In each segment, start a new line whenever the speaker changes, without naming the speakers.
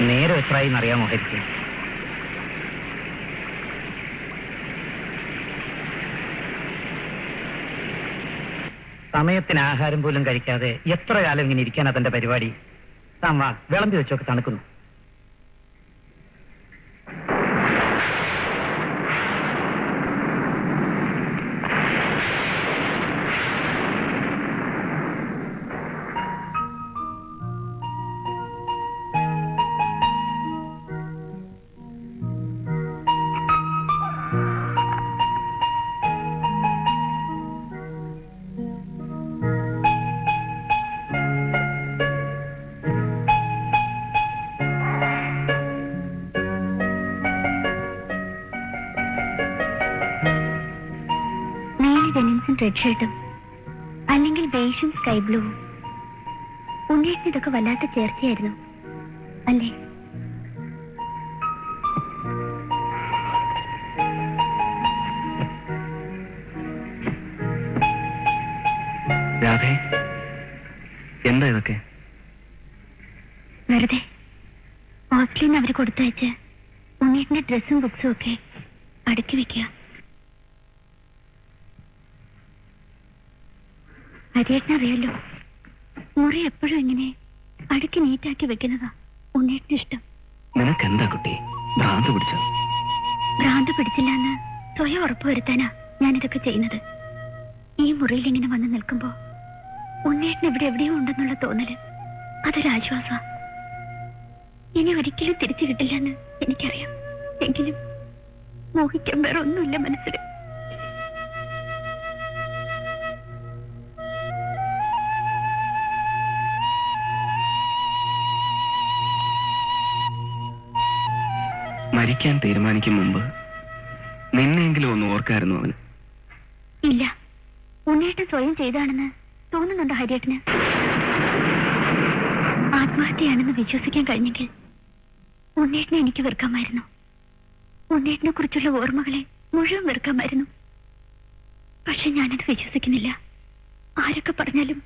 നേരെ എത്രയായി എന്നറിയാമോ ഹരിക്ക്? സമയത്തിന് ആഹാരം പോലും കഴിക്കാതെ എത്ര കാലം ഇങ്ങനെ ഇരിക്കാൻ അതെന്റെ പരിപാടി. താൻ വാ, വിളമ്പി വെച്ചൊക്കെ തണുക്കുന്നു.
റെഡ് ഷർട്ടും അല്ലെങ്കിൽ ബേഷും സ്കൈ ബ്ലൂവും. ഉണ്ണേറ്റിന് ഇതൊക്കെ വല്ലാത്ത ചേർച്ചയായിരുന്നു അല്ലേ?
രാധേ, എന്താ ഇതൊക്കെ?
വെറുതെ ഹോസ്റ്റലിൽ നിന്ന് അവര് കൊടുത്തയച്ച് ഉണ്ണേറ്റിന്റെ ഡ്രസ്സും ബുക്സും ഒക്കെ അടുക്കി വെക്കുക. അരിയേട്ടനറിയാലോ, മുറി എപ്പോഴും ഇങ്ങനെ അടുക്കി നീറ്റാക്കി വെക്കുന്നതാ ഉണ്ണേറ്റിന് ഇഷ്ടം.
നിനക്കെന്താ കുട്ടി, ഭ്രാന്ത് പിടിച്ചോ?
ഭ്രാന്ത് പിടിച്ചില്ലെന്ന് സ്വയം ഉറപ്പുവരുത്താനാ ഞാനിതൊക്കെ ചെയ്യുന്നത്. ഈ മുറിയിൽ ഇങ്ങനെ വന്ന് നിൽക്കുമ്പോ ഉണ്ണേറ്റിന് ഇവിടെ എവിടെയോ ഉണ്ടെന്നുള്ള തോന്നല് അതൊരാശ്വാസ. ഇനി ഒരിക്കലും തിരിച്ചു കിട്ടില്ലെന്ന് എനിക്കറിയാം. എങ്കിലും മോഹിക്കാൻ വേറെ ഒന്നുമില്ല മനസ്സിൽ.
മരിക്കാൻ തീരുമാനിക്കും മുമ്പ് നിന്നെങ്കിലും ഒന്ന് ഓർക്കായിരുന്നു അവന്.
ഇല്ല, ഉണ്ണേട്ടൻ സ്വയം ചെയ്താണെന്ന് തോന്നുന്നുണ്ടോ ഹരിയേട്ടന്? ആത്മഹത്യയാണെന്ന് വിശ്വസിക്കാൻ കഴിഞ്ഞെങ്കിൽ ഉണ്ണേട്ടനെ എനിക്ക് വെറുക്കാമായിരുന്നു. ഉണ്ണേട്ടനെ കുറിച്ചുള്ള ഓർമ്മകളെ മുഴുവൻ വെറുക്കാമായിരുന്നു. പക്ഷെ ഞാനത് വിശ്വസിക്കുന്നില്ല. ആരൊക്കെ പറഞ്ഞാലും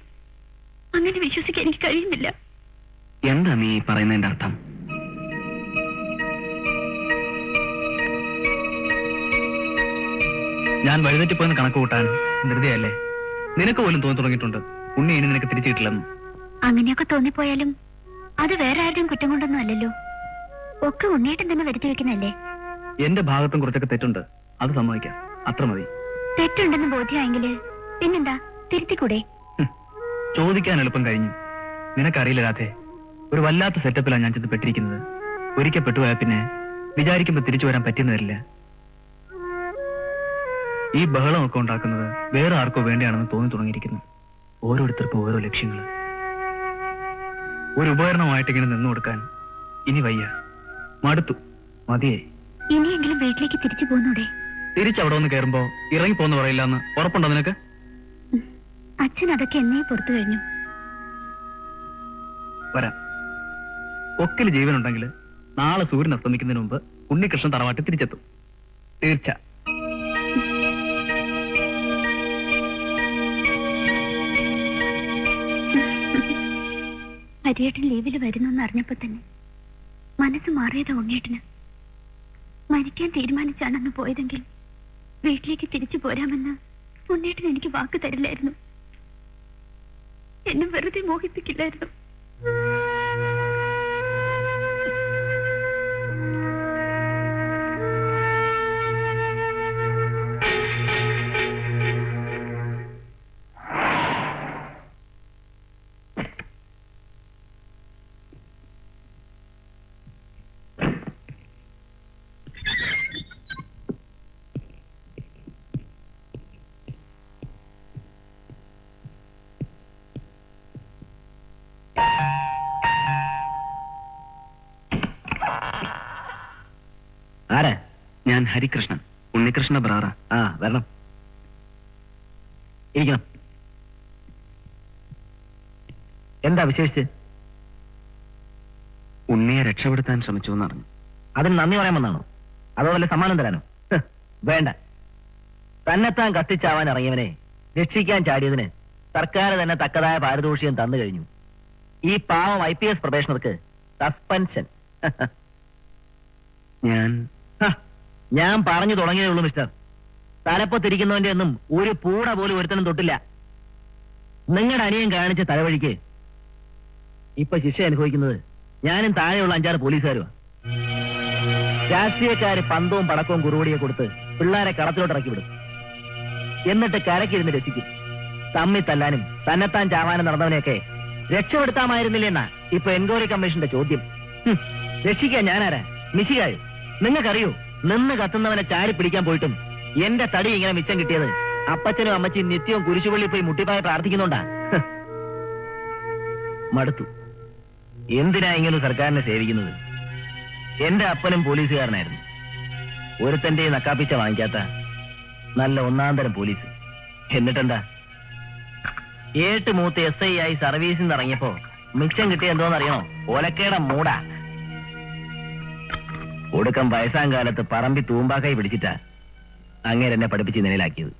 അങ്ങനെ വിശ്വസിക്കാൻ എനിക്ക് കഴിയുന്നില്ല.
എന്താ നീ പറയുന്നതിന്റെ അർത്ഥം? ഞാൻ വഴിതെറ്റിപ്പോയെന്ന് കണക്ക് കൂട്ടാൻ ധൃതിയല്ലേ? നിനക്ക് പോലും തോന്നി തുടങ്ങിയിട്ടുണ്ട് ഉണ്ണി ഇനി നിനക്ക് തിരിച്ചു കിട്ടില്ലെന്ന്.
അങ്ങനെയൊക്കെ തോന്നിപ്പോയാലും അത് വേറെ ആരുടെയും കുറ്റം കൊണ്ടൊന്നും അല്ലല്ലോ. ഒക്കെ ഉണ്ണേട്ടൻ തന്നെ വരുത്തി വെക്കുന്നല്ലേ.
എന്റെ ഭാഗത്തും കുറച്ചൊക്കെ തെറ്റുണ്ട്, അത് സമ്മതിക്കാം. അത്ര മതി.
തെറ്റുണ്ടെന്ന് ബോധ്യമായെങ്കില് പിന്നെന്താ, തിരുത്തിക്കൂടെ?
ചോദിക്കാൻ എളുപ്പം കഴിഞ്ഞു. നിനക്കറിയില്ല രാധേ, ഒരു വല്ലാത്ത സെറ്റപ്പിലാണ് ഞാൻ ചെന്ന് പെട്ടിരിക്കുന്നത്. ഒരിക്കൽ പെട്ടുപോയാൽ പിന്നെ വിചാരിക്കുമ്പോ തിരിച്ചു വരാൻ പറ്റുന്ന വരില്ല. ഈ ബഹളമൊക്കെ ഉണ്ടാക്കുന്നത് വേറെ ആർക്കോ വേണ്ടിയാണെന്ന് തോന്നി തുടങ്ങിയിരിക്കുന്നു. ഓരോരുത്തർക്കും ഓരോ ലക്ഷ്യങ്ങൾ. ഒരു ഉപകരണമായിട്ട് ഇങ്ങനെ നിന്നു കൊടുക്കാൻ ഇനി വയ്യ. മടുത്തു, മതിയേ.
ഇനിയെങ്കിലും വീട്ടിലേക്ക് തിരിച്ചു പോന്നൂടെ?
തിരിച്ചവിടെ ഒന്ന് കയറുമ്പോ ഇറങ്ങിപ്പോന്ന് പറയില്ലെന്ന് ഉറപ്പുണ്ടോ നിനക്ക്?
അച്ഛൻ അതൊക്കെ എന്നേ പുറത്തു കഴിഞ്ഞു.
വരാം. ഒക്കിൽ ജീവനുണ്ടെങ്കിൽ നാളെ സൂര്യൻ അസ്തമിക്കുന്നതിന് മുമ്പ് ഉണ്ണികൃഷ്ണൻ തറവാട്ടിൽ തിരിച്ചെത്തും. തീർച്ച.
ഹരിയേട്ടൻ ലീവിൽ വരുന്നെന്ന് അറിഞ്ഞപ്പോ തന്നെ മനസ്സ് മാറിയതാ ഉണ്ണേട്ടന്. മരിക്കാൻ തീരുമാനിച്ചാണെന്ന് പോയതെങ്കിൽ വീട്ടിലേക്ക് തിരിച്ചു പോരാമെന്ന് ഉണ്ണേട്ടൻ എനിക്ക് വാക്ക് തരില്ലായിരുന്നു. എന്നെ വെറുതെ മോഹിപ്പിക്കില്ലായിരുന്നു.
ആരാ? ഞാൻ ഹരികൃഷ്ണൻ, ഉണ്ണികൃഷ്ണ ബ്രാറ. ആ, വരണം, ഇരിക്കണം. എന്താ വിശേഷിച്ച്? ഉണ്ണിയെ രക്ഷപ്പെടുത്താൻ ശ്രമിച്ചു എന്നറിഞ്ഞു. അതിന് നന്ദി പറയാമെന്നാണോ? അതോ വല്ല സമ്മാനം തരാനോ? വേണ്ട. തന്നെത്താൻ കത്തിച്ചാവാൻ ഇറങ്ങിയവനെ രക്ഷിക്കാൻ ചാടിയതിന് സർക്കാർ തന്നെ തക്കതായ പാരിതോഷികം തന്നു കഴിഞ്ഞു. ഈ പാവം IPS പ്രൊബേഷണർക്ക് സസ്പെൻഷൻ. ഞാൻ പറഞ്ഞു തുടങ്ങിയതേ ഉള്ളൂ മിസ്റ്റർ. തലപ്പത്തിരിക്കുന്നവന്റെ ഒന്നും ഒരു പൂട പോലും ഒരുത്തനും തൊട്ടില്ല. നിങ്ങളുടെ അനിയൻ കാണിച്ച തലവഴിക്ക് ഇപ്പൊ ശിക്ഷ അനുഭവിക്കുന്നത് ഞാനും താഴെയുള്ള 5-6 പോലീസുകാരുമാണ്. രാഷ്ട്രീയക്കാര് പന്തവും പടക്കവും കുറുവടിയെ കൊടുത്ത് പിള്ളേരെ കളത്തിലോട്ട് ഇറക്കി വിടും. എന്നിട്ട് കരക്കിരുന്ന് രസിക്കും. തമ്മി തല്ലാനും തന്നെത്താൻ ചാവാനും നടന്നവനെയൊക്കെ രക്ഷപ്പെടുത്താമായിരുന്നില്ലെന്നാ ഇപ്പൊ എൻക്വയറി കമ്മീഷന്റെ ചോദ്യം. രക്ഷിക്കാൻ ഞാനാരാ? മിശികാര്. നിങ്ങൾക്കറിയോ, നിന്ന് കത്തുന്നവനെ ചാടി പിടിക്കാൻ പോയിട്ടും എന്റെ തടി ഇങ്ങനെ മിച്ചം കിട്ടിയത് അപ്പച്ചനും അമ്മച്ചിയും നിത്യവും കുരിശുപള്ളി പോയി മുട്ടിപ്പായി പ്രാർത്ഥിക്കുന്നുണ്ടാ. മടുത്തു. എന്തിനാ ഇങ്ങനെ സർക്കാരിനെ സേവിക്കുന്നത്? എന്റെ അപ്പനും പോലീസുകാരനായിരുന്നു. ഒരുത്തന്റെ നക്കാപ്പിച്ച വാങ്ങിക്കാത്ത നല്ല ഒന്നാന്തരം പോലീസ്. എന്നിട്ടെന്താ, 7 മൂത്ത് SI ആയി സർവീസിൽ നിന്ന് ഇറങ്ങിയപ്പോ മിച്ചം കിട്ടിയ എന്തോന്നറിയണോ? ഓലക്കേടെ മൂടാ. ഒടുക്കം വയസ്സാം കാലത്ത് പറമ്പി തൂമ്പാക്കായി പിടിച്ചിട്ടാ അങ്ങേര് എന്നെ പഠിപ്പിച്ച് നിലയിലാക്കിയത്.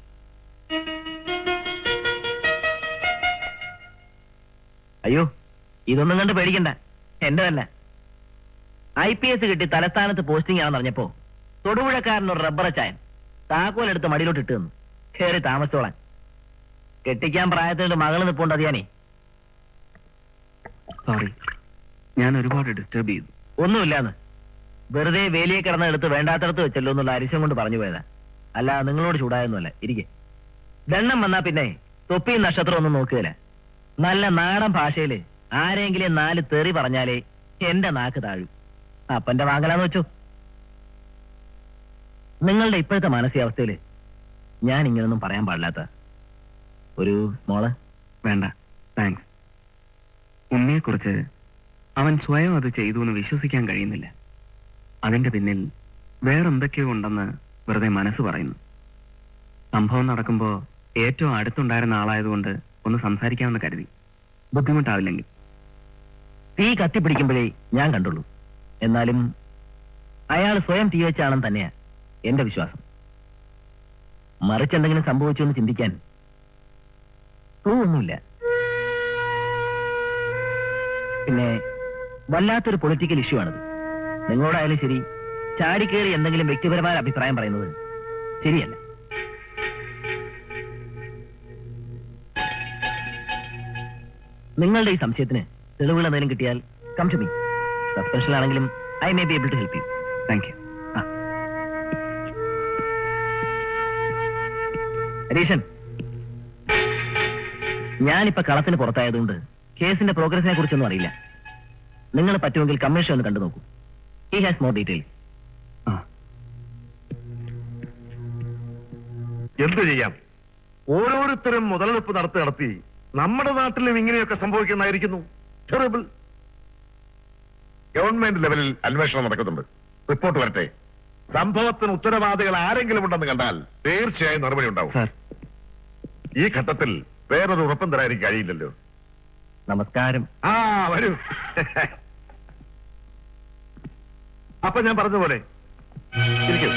അയ്യോ, ഇതൊന്നും കണ്ട് പേടിക്കണ്ട, എന്റെ തന്നെ. IPS കിട്ടി തലസ്ഥാനത്ത് പോസ്റ്റിംഗ് ആണെന്ന് അറിഞ്ഞപ്പോ തൊടുപുഴക്കാരനൊരു റബ്ബർ ചായൻ താക്കോലെടുത്ത് മടിയിലോട്ട് ഇട്ട് തന്നു. കയറി താമസിച്ചോളാൻ. കെട്ടിക്കാൻ പ്രായത്തിൻ്റെ മകള് നിൽപ്പുണ്ട്. അതിയാനേ
സോറി, ഞാൻ ഒരുപാട് ഡിസ്റ്റർബ് ചെയ്തു.
ഒന്നുമില്ലാന്ന്. വെറുതെ വേലിയെ കിടന്ന എടുത്ത് വേണ്ടാത്തടത്ത് വെച്ചല്ലോ എന്നുള്ള അരിശം കൊണ്ട് പറഞ്ഞു പോയതാ. അല്ല, നിങ്ങളോട് ചൂടായൊന്നുമല്ല. ഇരിക്കെ. ദണ്ണം വന്നാ പിന്നെ തൊപ്പിയും നക്ഷത്രം ഒന്നും നോക്കുകയില്ല. നല്ല നാടൻ ഭാഷയില് ആരെങ്കിലും 4 തെറി പറഞ്ഞാലേ എന്റെ നാക്ക് താഴും. അപ്പന്റെ വാങ്ങലാന്ന് വെച്ചു. നിങ്ങളുടെ ഇപ്പോഴത്തെ മാനസികാവസ്ഥയില് ഞാൻ ഇങ്ങനൊന്നും പറയാൻ പാടില്ലാത്ത ഒരു മോള്.
വേണ്ട, താങ്ക്സ്. ഉണ്ണിയെക്കുറിച്ച് അവൻ സ്വയം അത് ചെയ്തു എന്ന് വിശ്വസിക്കാൻ കഴിയുന്നില്ല. അതിന്റെ പിന്നിൽ വേറെന്തൊക്കെയോ ഉണ്ടെന്ന് വെറുതെ മനസ്സ് പറയുന്നു. സംഭവം നടക്കുമ്പോ ഏറ്റവും അടുത്തുണ്ടായിരുന്ന ആളായതുകൊണ്ട് ഒന്ന് സംസാരിക്കാമെന്ന് കരുതി. ബുദ്ധിമുട്ടാവില്ലെങ്കിൽ.
തീ കത്തിപ്പിടിക്കുമ്പോഴേ ഞാൻ കണ്ടുള്ളൂ. എന്നാലും അയാൾ സ്വയം തീ വെച്ചാണെന്ന് തന്നെയാ എന്റെ വിശ്വാസം. മറിച്ചെന്തെങ്കിലും സംഭവിച്ചു എന്ന് ചിന്തിക്കാൻ ക്ലൂ ഒന്നുമില്ല. പിന്നെ വല്ലാത്തൊരു പൊളിറ്റിക്കൽ ഇഷ്യൂ ആണിത്. നിങ്ങളോടായാലും ശരി, ചാടിക്കേറി എന്തെങ്കിലും വ്യക്തിപരമായ അഭിപ്രായം പറയുന്നത് ശരിയല്ല. നിങ്ങളുടെ ഈ സംശയത്തിന് തെളിവുകൾ എന്തെങ്കിലും കിട്ടിയാൽ കം ടു മീ. സസ്പെൻഷനിലാണെങ്കിലും I may be able to help you.
Thank you.
Harishan, ഞാനിപ്പോ കളത്തിന് പുറത്തായതുകൊണ്ട് കേസിന്റെ പ്രോഗ്രസിനെ കുറിച്ചൊന്നും അറിയില്ല. നിങ്ങൾ പറ്റുമെങ്കിൽ കമ്മീഷൻ ഒന്ന് കണ്ടു നോക്കൂ. He has more details.
എന്തു ചെയ്യാം? ഓരോരുത്തരും മുതലെടുപ്പ് നടത്തി നമ്മുടെ നാട്ടിലും ഇങ്ങനെയൊക്കെ സംഭവിക്കുന്നതായിരിക്കുന്നു. ടെറിബിൾ. ഗവൺമെന്റ് ലെവലിൽ അന്വേഷണം നടക്കുന്നുണ്ട്. റിപ്പോർട്ട് വരട്ടെ. സംഭവത്തിന് ഉത്തരവാദികൾ ആരെങ്കിലും ഉണ്ടെന്ന് കണ്ടാൽ തീർച്ചയായും നടപടി ഉണ്ടാവും. ഈ ഘട്ടത്തിൽ വേറൊരു ഉറപ്പും തരാൻ എനിക്ക് കഴിയില്ലല്ലോ.
നമസ്കാരം.
വരൂ. അപ്പൊ ഞാൻ പറഞ്ഞതുപോലെ ഇരിക്കൂ.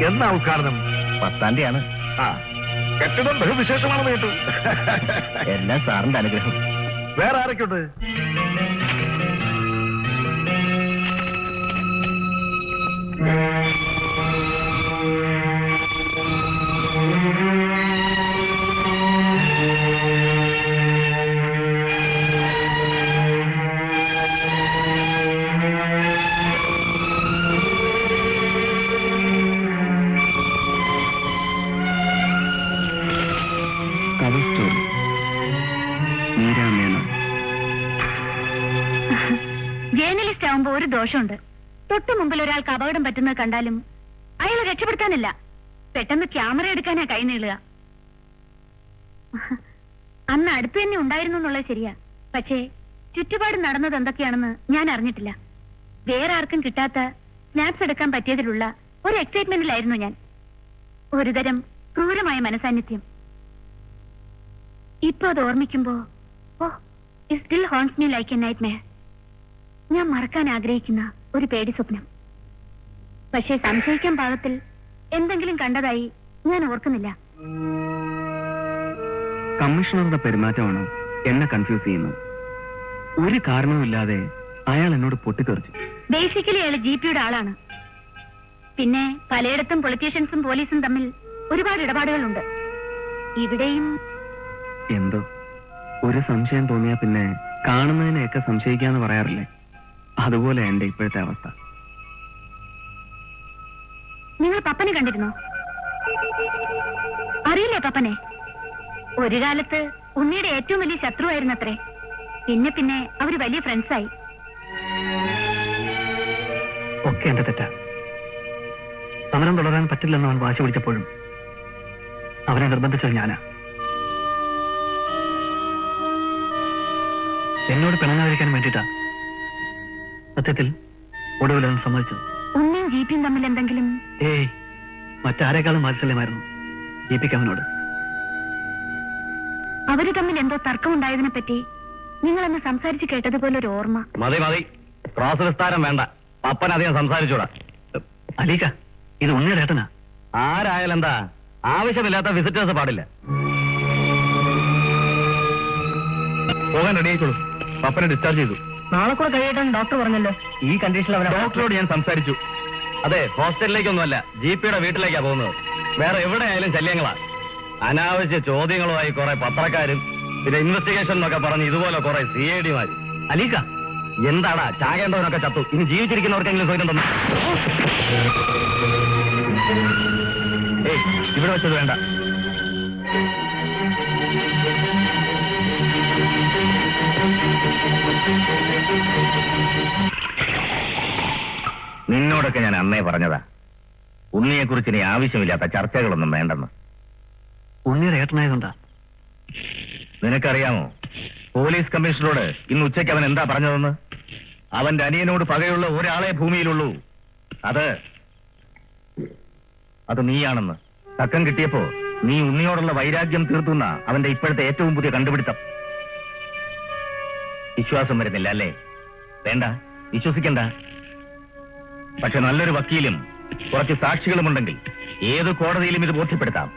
എന്നാ ഉദ്ഘാടനം?
10-ാം തീയതിയാണ്.
കെട്ടിടം ബഹുവിശേഷമാണെന്ന് കേട്ടു.
എല്ലാം സാറിന്റെ അനുഗ്രഹം.
വേറെ ആരൊക്കെയുണ്ട്?
Cover story. നീരാമേന.
ജേർണലിസ്റ്റ് ആവുമ്പോ ഒരു ദോഷമുണ്ട്. തൊട്ടു മുമ്പിൽ ഒരാൾക്ക് അപകടം പറ്റുന്നത് കണ്ടാലും അയാളെ രക്ഷപ്പെടുത്താനില്ല, പെട്ടെന്ന് ക്യാമറ എടുക്കാനാ കൈ നീളുക. അന്ന് അടുത്ത് തന്നെ ഉണ്ടായിരുന്നു എന്നുള്ളത് ശരിയാ. പക്ഷേ ചുറ്റുപാട് നടന്നത് എന്തൊക്കെയാണെന്ന് ഞാൻ അറിഞ്ഞിട്ടില്ല. വേറെ ആർക്കും കിട്ടാത്ത സ്നാപ്സ് എടുക്കാൻ പറ്റിയതിലുള്ള ഒരു എക്സൈറ്റ്മെന്റിലായിരുന്നു ഞാൻ. ഒരുതരം ക്രൂരമായ മനസാന്നിധ്യം. ഇപ്പൊ അത് ഓർമ്മിക്കുമ്പോ it still haunts me like a nightmare. ഞാൻ മറക്കാൻ ആഗ്രഹിക്കുന്ന ഒരു പേടി സ്വപ്നം. പക്ഷേ സംശയിക്കാൻ പാകത്തിൽ എന്തെങ്കിലും കണ്ടതായി ഞാൻ ഓർക്കുന്നില്ല.
കമ്മീഷണറുടെ പെരുമാറ്റമാണ് എന്നെ കൺഫ്യൂസ് ചെയ്യുന്നത്. ഒരു കാരണവുമില്ലാതെ അയാൾ എന്നോട് പൊട്ടിത്തെറിച്ചു.
ബേസിക്കലി അയാൾ GP-യുടെ ആളാണ്. പിന്നെ പലയിടത്തും പൊളിറ്റീഷ്യൻസും പോലീസും തമ്മിൽ ഒരുപാട് ഇടപാടുകളുണ്ട്. ഇവിടെയും
എന്തോ ഒരു സംശയം തോന്നിയാ പിന്നെ കാണുന്നതിനെയൊക്കെ സംശയിക്കാന്ന് പറയാറില്ലേ, അതുപോലെ എന്റെ ഇപ്പോഴത്തെ അവസ്ഥ.
നിങ്ങൾ പപ്പനെ കണ്ടിരുന്നോ? അറിയില്ലേ പപ്പനെ? ഒരു കാലത്ത് ഉണ്ണിയുടെ ഏറ്റവും വലിയ ശത്രുവായിരുന്നത്രേ. പിന്നെ പിന്നെ അവര് വലിയ ഫ്രണ്ട്സായി.
ഒക്കെ എന്റെ തെറ്റാ. സമരം തുടരാൻ പറ്റില്ലെന്ന് അവൻ വാശി പിടിച്ചപ്പോഴും അവനെ നിർബന്ധിച്ചത് ഞാനാ. എന്നോട് പിണങ്ങാതിരിക്കാൻ വേണ്ടിയിട്ടാ സത്യത്തിൽ ഒടുവിൽ അവൻ സമ്മതിച്ചത്.
ഉണ്ണിയും GP-യും തമ്മിൽ എന്തെങ്കിലും?
ഏയ്, മറ്റാരേക്കാളും വാത്സല്യമായിരുന്നു GP-ക്ക് അവനോട്.
അവര് തമ്മിൽ എന്തോ തർക്കമുണ്ടായതിനെ പറ്റി നിങ്ങളന്ന് സംസാരിച്ച് കേട്ടതുപോലെ ഒരു ഓർമ്മ.
മതി മതി, ക്രോസ് വിസ്താരം വേണ്ട. പപ്പൻ അധികം സംസാരിച്ചൂടാ. അലീക്ക, ഇത് ഉണ്ണിയുടെ ഏട്ടനാ. ആരായാലും എന്താ, ആവശ്യമില്ലാത്ത വിസിറ്റേഴ്സ് പാടില്ല. പോകാൻ റെഡി ആയിക്കോളൂ. പപ്പനെ ഡിസ്ചാർജ് ചെയ്തു. നാളെ കൂടെ കഴിയട്ടെ ഡോക്ടർ പറഞ്ഞല്ലോ. ഈ കണ്ടീഷനിൽ അവൻ ഡോക്ടറോട് ഞാൻ സംസാരിച്ചു. അതെ, ഹോസ്റ്റലിലേക്കൊന്നുമല്ല, GP-യുടെ വീട്ടിലേക്കാ പോകുന്നത്. വേറെ എവിടെയായാലും ശല്യങ്ങളാ. അനാവശ്യ ചോദ്യങ്ങളുമായി കുറെ പത്രക്കാരും പിന്നെ ഇൻവെസ്റ്റിഗേഷൻ എന്നൊക്കെ പറഞ്ഞ് ഇതുപോലെ കുറെ CID-മാര്. അലീക്ക, എന്താടാ, ചാകേണ്ടവനൊക്കെ ചത്തു, ഇനി ജീവിച്ചിരിക്കുന്നവർക്കെങ്കിലും സ്വയം തന്നു. ഏയ്, ഇവിടെ വെച്ചത് വേണ്ട.
നിന്നോടൊക്കെ ഞാൻ അന്നേ പറഞ്ഞതാ, ഉണ്ണിയെക്കുറിച്ച് ഇനി ആവശ്യമില്ലാത്ത ചർച്ചകളൊന്നും വേണ്ടെന്ന്.
ഉണ്ണിയുടെ ഏട്ടനായതുകൊണ്ടാ.
നിനക്കറിയാമോ പോലീസ് കമ്മീഷണറോട് ഇന്ന് ഉച്ചയ്ക്ക് അവൻ എന്താ പറഞ്ഞതെന്ന്? അവന്റെ അനിയനോട് പകയുള്ള ഒരാളെ ഭൂമിയിലുള്ളൂ, അത് നീയാണെന്ന്. തക്കം കിട്ടിയപ്പോ നീ ഉണ്ണിയോടുള്ള വൈരാഗ്യം തീർത്തുന്ന അവന്റെ ഇപ്പോഴത്തെ ഏറ്റവും പുതിയ കണ്ടുപിടുത്തം. വിശ്വാസം വരുന്നില്ല അല്ലേ? വേണ്ട, വിശ്വസിക്കണ്ട. പക്ഷെ നല്ലൊരു വക്കീലും കുറച്ച് സാക്ഷികളുമുണ്ടെങ്കിൽ ഏത് കോടതിയിലും ഇത് ബോധ്യപ്പെടുത്താം.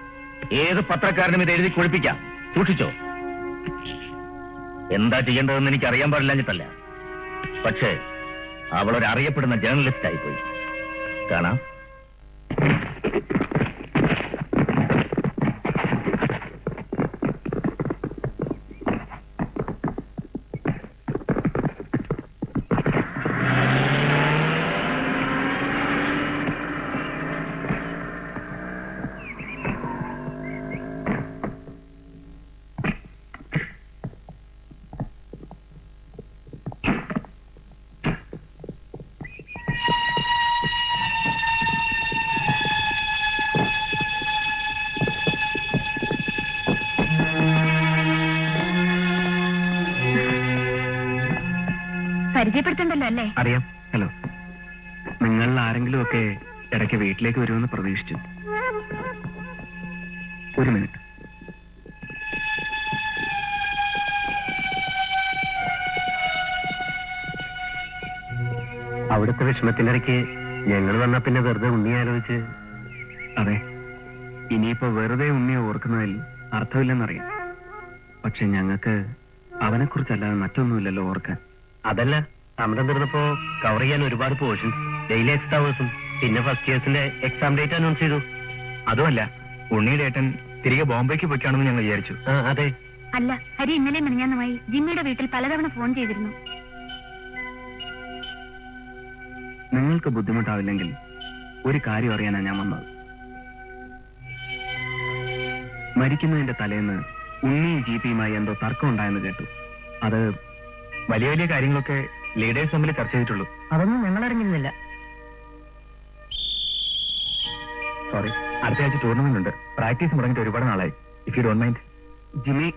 ഏത് പത്രക്കാരനും ഇത് എഴുതി കുഴിപ്പിക്കാം. സൂക്ഷിച്ചോ. എന്താ ചെയ്യേണ്ടതെന്ന് എനിക്ക് അറിയാൻ പാടില്ലാഞ്ഞിട്ടല്ല, പക്ഷേ അവളൊരു അറിയപ്പെടുന്ന ജേർണലിസ്റ്റ് ആയിപ്പോയി. കാണാം.
പരിചയപ്പെടുത്തണ്ടല്ലോ അല്ലേ?
അറിയാം. ഹലോ, നിങ്ങൾ ആരെങ്കിലും ഒക്കെ ഇടയ്ക്ക് വീട്ടിലേക്ക് വരുമെന്ന് പ്രതീക്ഷിച്ചു. ഒരു മിനിറ്റ്.
അവിടുത്തെ വിഷമത്തിനിടയ്ക്ക് ഞങ്ങൾ വന്നാ പിന്നെ വെറുതെ ഉണ്ണി ആലോചിച്ച്.
അതെ, ഇനിയിപ്പോ വെറുതെ ഉണ്ണിയെ ഓർക്കുന്നതിൽ അർത്ഥമില്ലെന്നറിയാം. പക്ഷെ ഞങ്ങൾക്ക് അവനെക്കുറിച്ചല്ലാതെ മറ്റൊന്നുമില്ലല്ലോ ഓർക്കാൻ.
അതല്ല, സമരം തീർന്നപ്പോ കവർ ചെയ്യാൻ ഒരുപാട് പോർഷൻസ്, ഡെയിലി എക്സ് ടവേഴ്സും പിന്നെ ഫസ്റ്റ് ഇയേഴ്സിന്റെ എക്സാം ഡേറ്റ് അനൗൺസ് ചെയ്തു.
അതുമല്ല, ഉണ്ണിയുടെ ഏട്ടൻ തിരികെ ബോംബെക്ക് പോയിക്കാണെന്ന് ഞങ്ങൾ വിചാരിച്ചു.
അതെ.
അല്ല, ഹരി ഇന്നലെ മിനിഞ്ഞാന്നുമായി ജിമ്മിയുടെ വീട്ടിൽ പലതവണ ഫോൺ ചെയ്തിരുന്നു.
നിങ്ങൾക്ക് ബുദ്ധിമുട്ടാവില്ലെങ്കിൽ ഒരു കാര്യം അറിയാനാണ് ഞാൻ വന്നത്. മരിക്കുന്നതിന്റെ തലേന്ന് ഉണ്ണിയും GP-യുമായി എന്തോ തർക്കം ഉണ്ടായെന്ന് കേട്ടു. അത്
വലിയ വലിയ കാര്യങ്ങളൊക്കെ ലീഡേഴ്സ് തമ്മിൽ ചർച്ച ചെയ്തിട്ടുള്ളൂ.
അതൊന്നും ഞങ്ങൾ അറിഞ്ഞിരുന്നില്ല.
സോറി, അടുത്ത ആഴ്ച ടൂർണമെന്റ് ഉണ്ട്. പ്രാക്ടീസ് മുടങ്ങിയിട്ട് ഒരുപാട് നാളായി. If you don't mind.
Jimmy,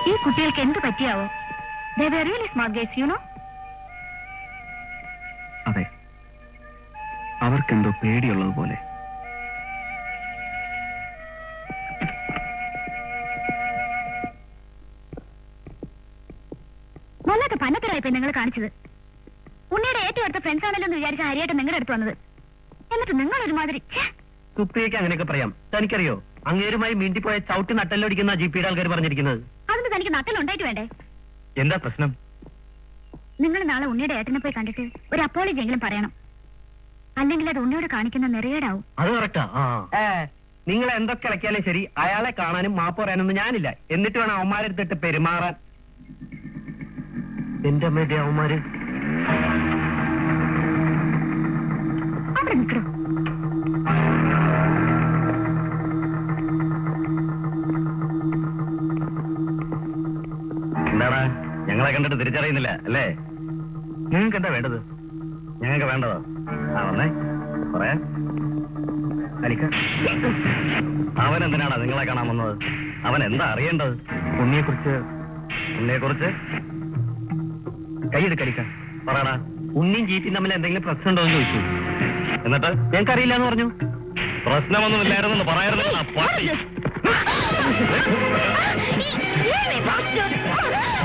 ഈ കുട്ടികൾക്ക് എന്ത് പറ്റിയാവോ? They were really smart guys, you know?
അതെ, അവർക്കെന്തോ പേടിയുള്ളതുപോലെ.
വല്ലാത്ത പന്നത്തരായിപ്പോ നിങ്ങൾ കാണിച്ചത്. ഉണ്ണിയുടെ ഏറ്റവും അടുത്ത ഫ്രണ്ട്സ് ആണല്ലോ എന്ന് വിചാരിച്ച ഹരിയായിട്ട് നിങ്ങളുടെ അടുത്ത് വന്നത്. എന്നിട്ട് നിങ്ങൾ ഒരുമാതിരി
കുപ്പിയേക്ക് അങ്ങനെയൊക്കെ പറയാം. തനിക്കറിയോ, അങ്ങേരുമായി മീണ്ടിപ്പോയ ചവിട്ടി നട്ടല്ലൊടിക്കുന്ന GP-യുടെ ആൾക്കാർ പറഞ്ഞിരിക്കുന്നത്.
അതിന് തനിക്ക് നട്ടലുണ്ടായിട്ട് വേണ്ടേ?
എന്താ പ്രശ്നം?
നിങ്ങൾ നാളെ ഉണ്ണിയുടെ ഏട്ടനെ പോയി കണ്ടിട്ട് ഒരു അപ്പോളജി എങ്കിലും പറയണം. അല്ലെങ്കിൽ അത് ഉണ്ണിയോട് കാണിക്കുന്ന നെറിയേടാവും.
അത് കറക്റ്റാ. നിങ്ങൾ എന്തൊക്കെ ഇളക്കിയാലും ശരി, അയാളെ കാണാനും മാപ്പ് പറയാനൊന്നും ഞാനില്ല. എന്നിട്ട് വേണം അവന്മാരെടുത്തിട്ട് പെരുമാറാൻ. എന്റെ അമ്മയുടെ അവന്മാര്
അവിടെ നിൽക്കണോ?
എന്താടാ, ഞങ്ങളെ കണ്ടിട്ട് തിരിച്ചറിയുന്നില്ല അല്ലേ? നിങ്ങൾക്ക് എന്താ വേണ്ടത്? ഞങ്ങൾക്ക് വേണ്ടതോ? വന്നേ പറയാ. അവൻ എന്തിനാണ് നിങ്ങളെ കാണാൻ വന്നത്? അവൻ എന്താ അറിയേണ്ടത്? ഉണ്ണിയെ കുറിച്ച്
കൈയെടുക്കരിക്ക.
പറയടാ.
ഉണ്ണിയും ജീപ്പിയും തമ്മിൽ എന്തെങ്കിലും പ്രശ്നം ഉണ്ടോ എന്ന് ചോദിച്ചു.
എന്നിട്ട്
ഞങ്ങൾക്കറിയില്ല എന്ന് പറഞ്ഞു.
പ്രശ്നമൊന്നുമില്ലായിരുന്നു പറയാറുന്നില്ല.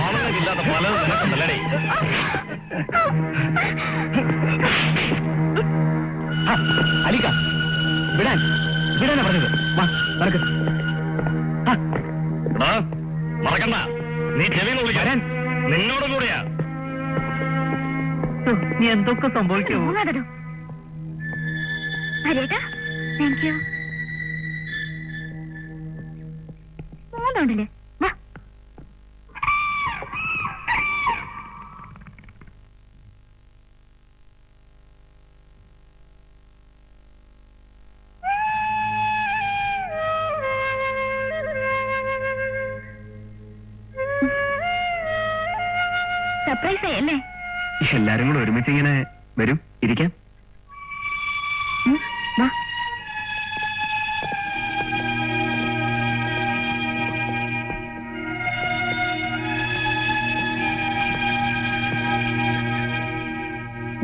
ആളുകളില്ലാത്ത പലതും നിനക്കുണ്ടല്ലേ?
അലിക്ക വിടാനാ പറഞ്ഞത്. വാ നടക്ക്.
മറക്കണ്ട, നീ ചെവിന്ന് വിളിക്കാൻ നിന്നോട് കൂടിയാ.
നീ എന്തൊക്കെ സംഭവിക്കൂ.
ഹരിയേട്ടാ, താങ്ക് യു. മൂന്നുണ്ടല്ലേ? വാ. സർപ്രൈസ് അല്ലേ?
എല്ലാരും കൂടെ ഒരുമിച്ച് ഇങ്ങനെ വരും, ഇരിക്കാം.
വാ.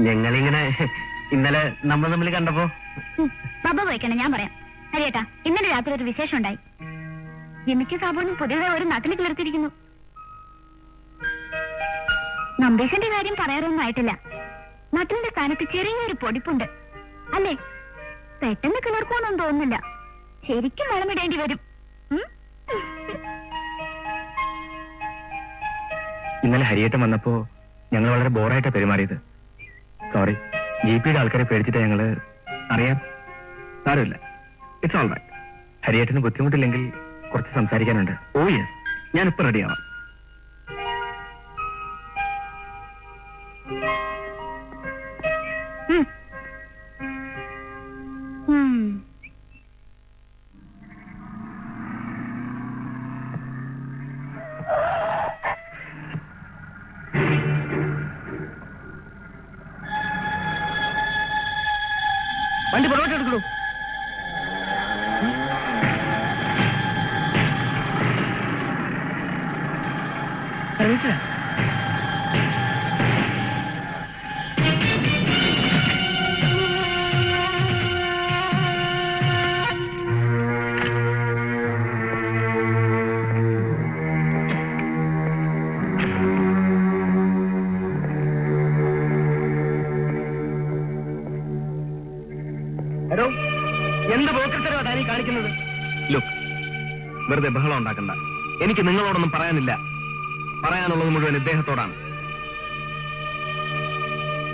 ഞങ്ങളിങ്ങനെ ഇന്നലെ നമ്മൾ തമ്മിൽ കണ്ടപ്പോ
ബബ പോയിക്കണം, ഞാൻ പറയാം. ഹരിയേട്ടാ, ഇന്നലെ രാത്രി ഒരു വിശേഷം ഉണ്ടായി. ജിമിക്ക് സാബുവിനും പുതിയതായി ഒരു നട്ടിൽ കിളർത്തിരിക്കുന്നു. നമ്പീശന്റെ കാര്യം പറയാറൊന്നും ആയിട്ടില്ല. നട്ടിലിന്റെ സ്ഥാനത്ത് ചെറിയൊരു പൊടിപ്പുണ്ട് അല്ലേ? പെട്ടെന്ന് കിളർക്കുമെന്നൊന്നും തോന്നുന്നില്ല. ശരിക്കും വളമിടേണ്ടി വരും.
ഇന്നലെ ഹരിയേട്ടൻ വന്നപ്പോ ഞങ്ങൾ വളരെ ബോറായിട്ടാ പെരുമാറിയത്. സോറി, GP-യുടെ ആൾക്കാരെ പേടിച്ചിട്ട് ഞങ്ങള്. അറിയാം, സാരമില്ല, ഇറ്റ്സ് ഓൾ റൈറ്റ്. ഹരിയേട്ടന് ബുദ്ധിമുട്ടില്ലെങ്കിൽ കുറച്ച് സംസാരിക്കാനുണ്ട്. ഓ യെസ്, ഞാനിപ്പോ റെഡിയാവാം.
വണ്ടി പുറകോട്ട് എടുക്കണു. എടോ, എന്ത് പോക്കത്തരവാ താനീ കാണിക്കുന്നത്?
ലുക്ക്, വെറുതെ ബഹളം ഉണ്ടാക്കണ്ട. എനിക്ക് നിങ്ങളോടൊന്നും പറയാനില്ല. പറയാനുള്ളത് മുഴുവൻ ഇദ്ദേഹത്തോടാണ്.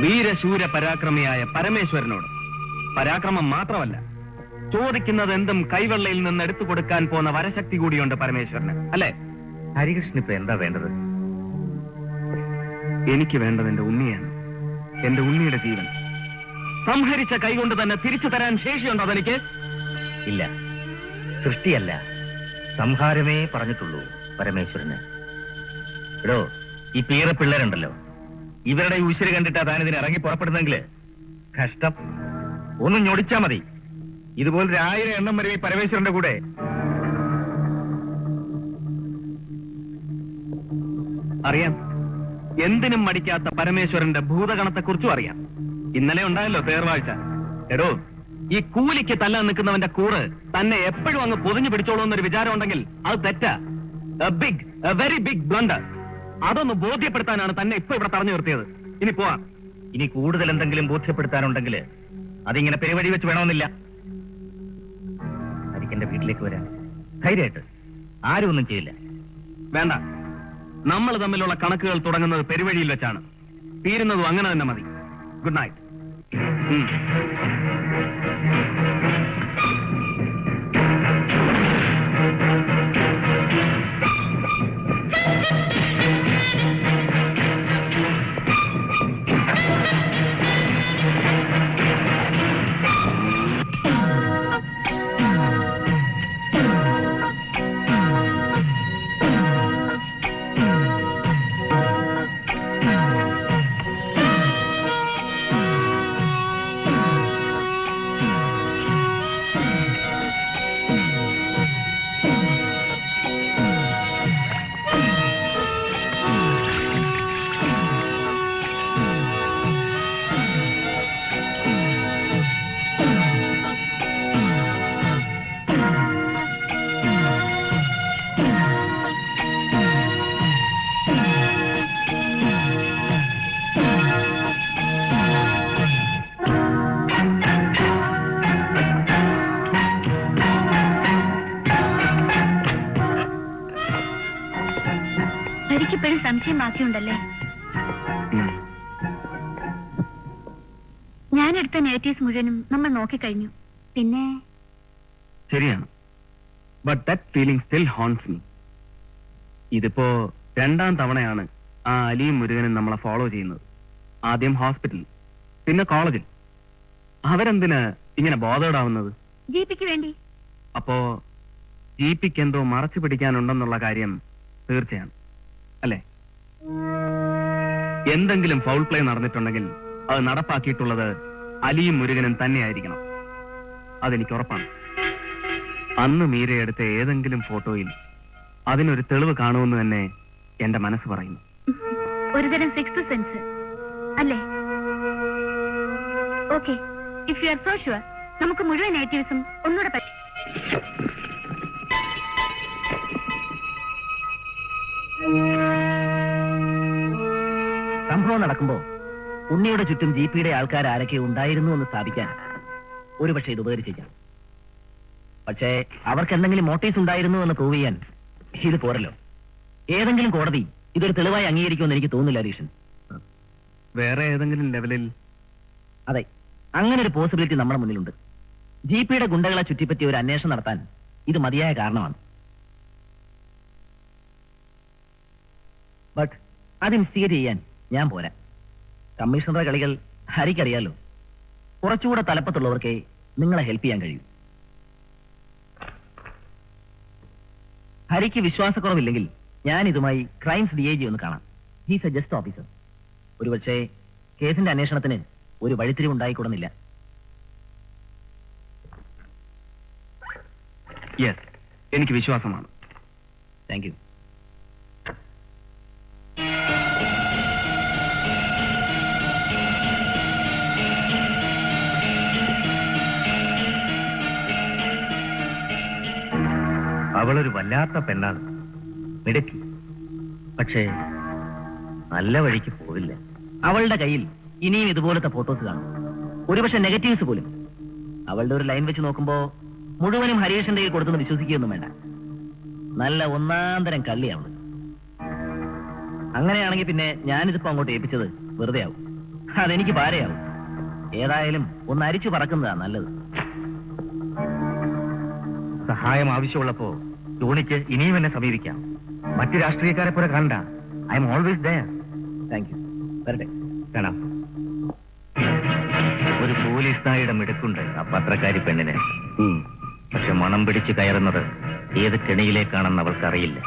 വീരശൂര പരാക്രമിയായ പരമേശ്വരനോട്. പരാക്രമം മാത്രമല്ല, ചോദിക്കുന്നത് എന്തും കൈവെള്ളയിൽ നിന്ന് എടുത്തു കൊടുക്കാൻ പോന്ന വരശക്തി കൂടിയുണ്ട് പരമേശ്വരന്, അല്ലേ?
ഹരികൃഷ്ണൻ ഇപ്പൊ എന്താ വേണ്ടത്?
എനിക്ക് വേണ്ടത് എന്റെ ഉണ്ണിയാണ്, എന്റെ ഉണ്ണിയുടെ ജീവൻ. സംഹരിച്ച കൈകൊണ്ട് തന്നെ തിരിച്ചു തരാൻ ശേഷിയുണ്ടോ അതെനിക്ക്?
ഇല്ല, സൃഷ്ടിയല്ല, സംഹാരമേ പറഞ്ഞിട്ടുള്ളൂ പരമേശ്വരന്. എടോ, ഈ പീറ പിള്ളേരുണ്ടല്ലോ, ഇവരുടെ ഉശിര് കണ്ടിട്ടാ താനിതിന് ഇറങ്ങി പുറപ്പെടുന്നെങ്കിൽ കഷ്ടം. ഒന്ന് ഞൊടിച്ചാ മതി, ഇതുപോലൊരു 1000 എണ്ണം വരെ ഈ പരമേശ്വരന്റെ കൂടെ.
അറിയാം, എന്തിനും മടിക്കാത്ത പരമേശ്വരന്റെ ഭൂതഗണത്തെക്കുറിച്ചും അറിയാം. ഇന്നലെ ഉണ്ടായല്ലോ തേർവാഴ്ച. എടോ, ഈ കൂലിക്ക് തല്ലാൻ നിൽക്കുന്നവന്റെ കൂറ് തന്നെ എപ്പോഴും അങ്ങ് പൊതിഞ്ഞു പിടിച്ചോളൂ എന്നൊരു വിചാരം ഉണ്ടെങ്കിൽ അത് തെറ്റാ. Very big blunder. അതൊന്ന് ബോധ്യപ്പെടുത്താനാണ് തന്നെ ഇപ്പൊ ഇവിടെ തടഞ്ഞു നിർത്തിയത്. ഇനി പോവാം.
ഇനി കൂടുതൽ എന്തെങ്കിലും ബോധ്യപ്പെടുത്താനുണ്ടെങ്കിൽ അതിങ്ങനെ പെരുവഴി വെച്ച് വേണമെന്നില്ല. ഹരിക്കെന്റെ വീട്ടിലേക്ക് വരാൻ ധൈര്യമായിട്ട് ആരും ഒന്നും ചെയ്യില്ല.
വേണ്ട, നമ്മൾ തമ്മിലുള്ള കണക്കുകൾ തുടങ്ങുന്നത് പെരുവഴിയിൽ വെച്ചാണ്, തീരുന്നതും അങ്ങനെ തന്നെ മതി. Good night.
എനിക്കിപ്പോഴും സംശയം ബാക്കിയുണ്ടല്ലേ? ഞാനെടുത്ത നേറ്റീവ്സ് മുഴുവനും നമ്മൾ നോക്കിക്കഴിഞ്ഞു. പിന്നെ
ശരിയാണ്, but that feeling still horns me. ഇതിപ്പോ 2ാം തവണയാണ് ആ അലിയും മുരുകനും നമ്മളെ ഫോളോ ചെയ്യുന്നത്. ആദ്യം ഹോസ്പിറ്റലിൽ, പിന്നെ കോളേജിൽ. അവരെന്തിന് ഇങ്ങനെ ബോധേഡാവുന്നത്?
ജിപിക്ക് വേണ്ടി.
അപ്പോ ജിപിക്ക് എന്തോ മറച്ചു പിടിക്കാനുണ്ടെന്നുള്ള കാര്യം തീർച്ചയാണ് അല്ലേ? എന്തെങ്കിലും ഫൗൾ പ്ലേ നടന്നിട്ടുണ്ടെങ്കിൽ അത് നടപ്പാക്കിയിട്ടുള്ളത് അലിയും മുരുകനും തന്നെയായിരിക്കണം. അതെനിക്ക് ഉറപ്പാണ്. അന്ന് മീരയെടുത്ത ഏതെങ്കിലും ഫോട്ടോയിൽ അതിനൊരു തെളിവ് കാണുമെന്ന് തന്നെ എന്റെ മനസ്സ് പറയുന്നു.
ഒരുതരം സിക്സ്ത് സെൻസ് അല്ലേ? Okay, if you are so sure, നമുക്ക് മുഴുവൻ നേറ്റീവ്സും ഒന്നുകൂടെ
സംഭവം നടക്കുമ്പോ ഉണ്ണിയുടെ ചുറ്റും ജിപിയുടെ ആൾക്കാർ ആരൊക്കെ ഉണ്ടായിരുന്നു എന്ന് സ്ഥാപിക്കാൻ ഒരുപക്ഷെ ഇത് ഉപകരിച്ചേക്കാം. പക്ഷേ അവർക്ക് എന്തെങ്കിലും മോട്ടീവ്സ് ഉണ്ടായിരുന്നു എന്ന് പ്രൂവ് ചെയ്യാൻ ഇത് പോരല്ലോ. ഏതെങ്കിലും കോടതി ഇതൊരു തെളിവായി അംഗീകരിക്കുമെന്ന് എനിക്ക് തോന്നുന്നില്ല ഹരീഷൻ.
വേറെ ഏതെങ്കിലും ലെവലിൽ?
അതെ, അങ്ങനെ ഒരു പോസിബിലിറ്റി നമ്മുടെ മുന്നിലുണ്ട്. ജിപിയുടെ ഗുണ്ടകളെ ചുറ്റിപ്പറ്റി ഒരു അന്വേഷണം നടത്താൻ ഇത് മതിയായ കാരണമാണ്. ബട്ട് അത് ഇൻസ്റ്റിഗേറ്റ് ചെയ്യാൻ ഞാൻ പോരാ. കമ്മീഷണറുടെ കളികൾ ഹരിക്കറിയാലോ. കുറച്ചുകൂടെ തലപ്പത്തുള്ളവർക്കേ നിങ്ങളെ ഹെൽപ്പ് ചെയ്യാൻ കഴിയൂ. ഹരിക്ക് വിശ്വാസക്കുറവില്ലെങ്കിൽ ഞാൻ ഇതുമായി ക്രൈംസ് DIG ഒന്ന് കാണാം. He's A just officer. ഒരുപക്ഷെ കേസിന്റെ അന്വേഷണത്തിന് ഒരു വഴിത്തിരിവുണ്ടായിക്കൂടുന്നില്ല.
യെസ്, എനിക്ക് വിശ്വാസമാണ്.
Thank you.
അവളൊരു വല്ലാത്ത പെണ്ണാണ്, മിടുക്കി. പക്ഷേ നല്ല വഴിക്ക് പോവില്ല.
അവളുടെ കയ്യിൽ ഇനിയും ഇതുപോലത്തെ ഫോട്ടോസ് കാണും, ഒരുപക്ഷെ നെഗറ്റീവ്സ് പോലും. അവളുടെ ഒരു ലൈൻ വെച്ച് നോക്കുമ്പോ മുഴുവനും ഹരീഷിന്റെ കയ്യിൽ കൊടുത്തെന്ന് വിശ്വസിക്കുകയൊന്നും വേണ്ട. നല്ല ഒന്നാന്തരം കള്ളിയാണ്. അങ്ങനെയാണെങ്കിൽ പിന്നെ ഞാനിതിപ്പോ അങ്ങോട്ട് ഏൽപ്പിച്ചത് വെറുതെ ആവും. അതെനിക്ക് ഭാരയാവും. ഏതായാലും ഒന്ന് അരിച്ചു പറക്കുന്നതാ നല്ലത്.
സഹായം ആവശ്യമുള്ളപ്പോ ടോണിക്ക് ഇനിയും എന്നെ സമീപിക്കാം. മറ്റു രാഷ്ട്രീയക്കാരെ പോലെ കണ്ട I am always there.
Thank you. വരട്ടെ.
കാണാം. ഒരു പോലീസ് നായുടെ മിടുക്കുണ്ട് ആ പത്രക്കാരി പെണ്ണിന്. പക്ഷെ മണം പിടിച്ച് കയറുന്നത് ഏത് കെണിയിലേക്കാണെന്ന് അവൾക്കറിയില്ല.